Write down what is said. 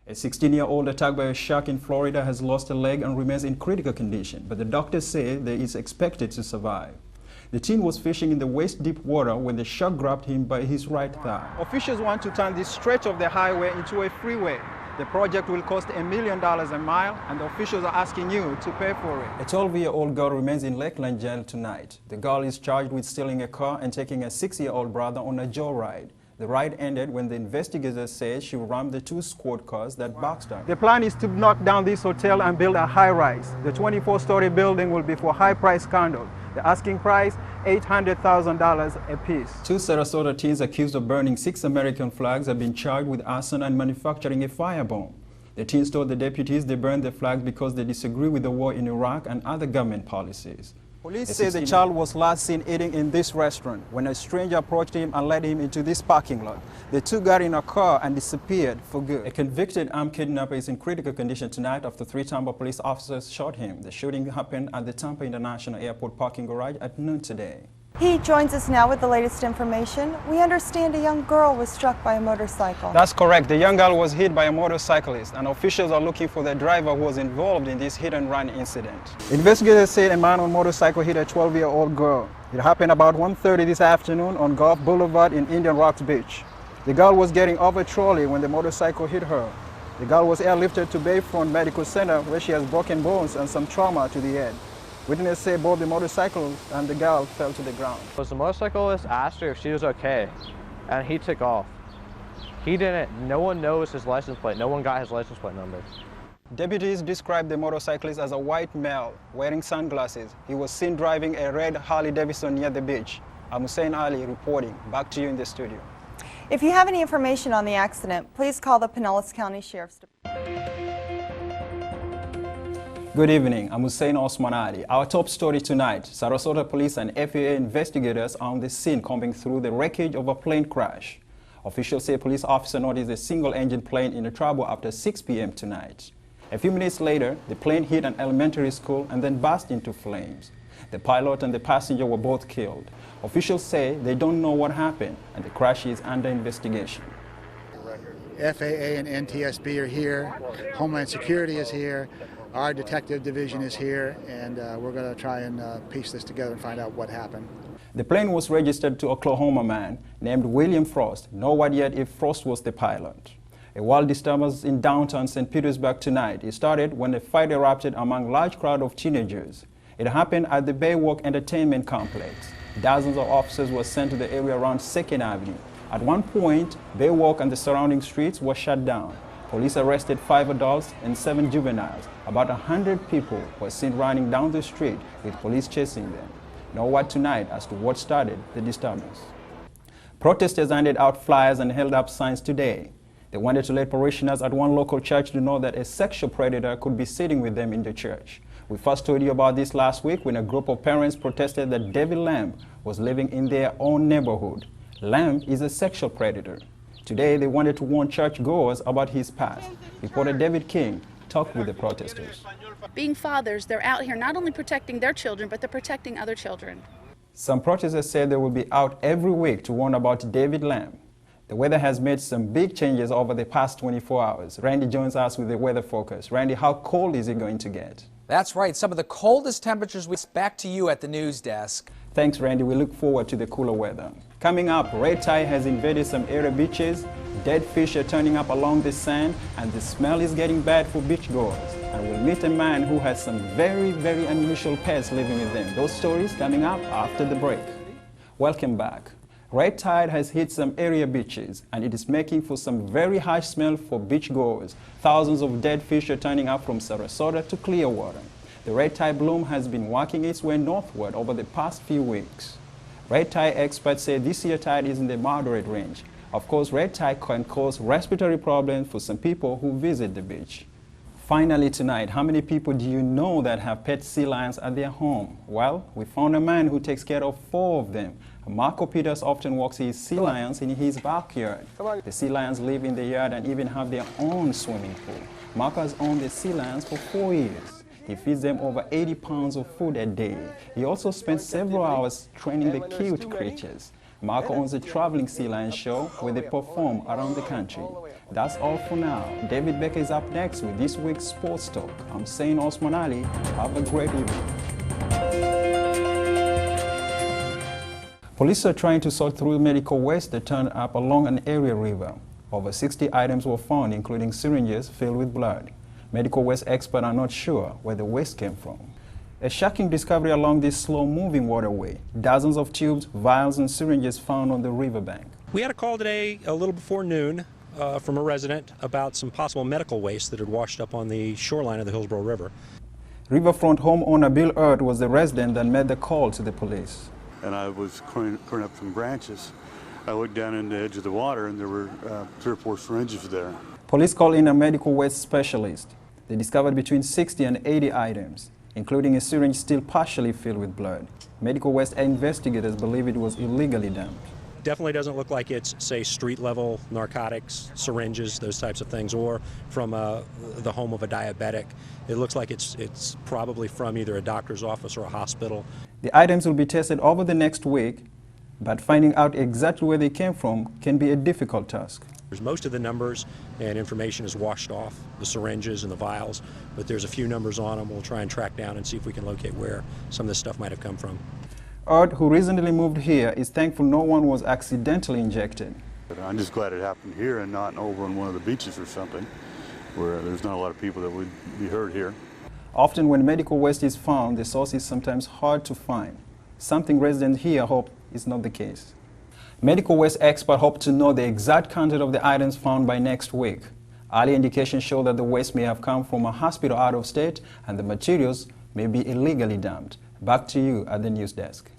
A 16-year-old attacked by a shark in Florida has lost a leg and remains in critical condition, but the doctors say that he is expected to survive. The teen was fishing in the waist-deep water when the shark grabbed him by his right thigh. Officials want to turn this stretch of the highway into a freeway. The project will cost $1 million a mile, and the officials are asking you to pay for it. A 12-year-old girl remains in Lakeland jail tonight. The girl is charged with stealing a car and taking a 6-year-old brother on a joyride. The ride ended when the investigators say she rammed the 2 squad cars that boxed her. The plan is to knock down this hotel and build a high-rise. The 24-story building will be for high-price condos. The asking price, $800,000 a piece. 2 Sarasota teens accused of burning 6 American flags have been charged with arson and manufacturing a firebomb. The teens told the deputies they burned the flags because they disagree with the war in Iraq and other government policies. Police say the child was last seen eating in this restaurant when a stranger approached him and led him into this parking lot. The two got in a car and disappeared for good. A convicted armed kidnapper is in critical condition tonight after 3 Tampa police officers shot him. The shooting happened at the Tampa International Airport parking garage at noon today. He joins us now with the latest information. We understand a young girl was struck by a motorcycle. That's correct. The young girl was hit by a motorcyclist, and officials are looking for the driver who was involved in this hit-and-run incident. Investigators said a man on a motorcycle hit a 12-year-old girl. It happened about 1:30 this afternoon on Gulf Boulevard in Indian Rocks Beach. The girl was getting off a trolley when the motorcycle hit her. The girl was airlifted to Bayfront Medical Center where she has broken bones and some trauma to the head. Witnesses say both the motorcycle and the girl fell to the ground. The motorcyclist asked her if she was okay, and he took off. He didn't. No one knows his license plate. No one got his license plate number. Deputies described the motorcyclist as a white male wearing sunglasses. He was seen driving a red Harley-Davidson near the beach. I'm Hussein Ali reporting. Back to you in the studio. If you have any information on the accident, please call the Pinellas County Sheriff's Department. Good evening, I'm Hussein Osman Ali. Our top story tonight, Sarasota police and FAA investigators are on the scene combing through the wreckage of a plane crash. Officials say police officer noticed a single-engine plane in trouble after 6 p.m. tonight. A few minutes later, the plane hit an elementary school and then burst into flames. The pilot and the passenger were both killed. Officials say they don't know what happened and the crash is under investigation. FAA and NTSB are here, Homeland Security is here, our detective division is here, and we're going to try and piece this together and find out what happened. The plane was registered to Oklahoma man named William Frost. No one yet if Frost was the pilot. A wild disturbance in downtown St. Petersburg tonight. It started when a fight erupted among a large crowd of teenagers. It happened at the Baywalk Entertainment Complex. Dozens of officers were sent to the area around 2nd Avenue. At one point, Baywalk and the surrounding streets were shut down. Police arrested 5 adults and 7 juveniles. About 100 people were seen running down the street with police chasing them. No word tonight as to what started the disturbance. Protesters handed out flyers and held up signs today. They wanted to let parishioners at one local church to know that a sexual predator could be sitting with them in the church. We first told you about this last week when a group of parents protested that David Lamb was living in their own neighborhood. Lamb is a sexual predator. Today, they wanted to warn churchgoers about his past. Reporter David King talked with the protesters. Being fathers, they're out here not only protecting their children, but they're protecting other children. Some protesters said they will be out every week to warn about David Lamb. The weather has made some big changes over the past 24 hours. Randy joins us with the weather focus. Randy, how cold is it going to get? That's right, some of the coldest temperatures. Back to you at the news desk. Thanks, Randy. We look forward to the cooler weather. Coming up, red tide has invaded some area beaches. Dead fish are turning up along the sand, and the smell is getting bad for beachgoers. And we'll meet a man who has some very, very unusual pets living with them. Those stories coming up after the break. Welcome back. Red tide has hit some area beaches, and it is making for some very harsh smell for beachgoers. Thousands of dead fish are turning up from Sarasota to Clearwater. The red tide bloom has been working its way northward over the past few weeks. Red tide experts say this year's tide is in the moderate range. Of course, red tide can cause respiratory problems for some people who visit the beach. Finally tonight, how many people do you know that have pet sea lions at their home? Well, we found a man who takes care of 4 of them. Marco Peters often walks his sea lions in his backyard. The sea lions live in the yard and even have their own swimming pool. Marco has owned the sea lions for 4 years. He feeds them over 80 pounds of food a day. He also spends several hours training the cute creatures. Mark owns a traveling sea lion show where they perform around the country. That's all for now. David Becker is up next with this week's Sports Talk. I'm Hussein Osman Ali. Have a great evening. Police are trying to sort through medical waste that turned up along an area river. Over 60 items were found, including syringes filled with blood. Medical waste experts are not sure where the waste came from. A shocking discovery along this slow-moving waterway. Dozens of tubes, vials, and syringes found on the riverbank. We had a call today a little before noon from a resident about some possible medical waste that had washed up on the shoreline of the Hillsborough River. Riverfront homeowner Bill Earth was the resident that made the call to the police. And I was clearing up some branches. I looked down in the edge of the water and there were 3 or 4 syringes there. Police called in a medical waste specialist. They discovered between 60 and 80 items, including a syringe still partially filled with blood. Medical waste investigators believe it was illegally dumped. Definitely doesn't look like it's, say, street-level narcotics, syringes, those types of things, or from the home of a diabetic. It looks like it's probably from either a doctor's office or a hospital. The items will be tested over the next week, but finding out exactly where they came from can be a difficult task. Most of the numbers and information is washed off, the syringes and the vials, but there's a few numbers on them. We'll try and track down and see if we can locate where some of this stuff might have come from. Art, who recently moved here, is thankful no one was accidentally injected. I'm just glad it happened here and not over on one of the beaches or something, where there's not a lot of people that would be hurt here. Often when medical waste is found, the source is sometimes hard to find. Something residents here hope is not the case. Medical waste experts hope to know the exact content of the items found by next week. Early indications show that the waste may have come from a hospital out of state and the materials may be illegally dumped. Back to you at the news desk.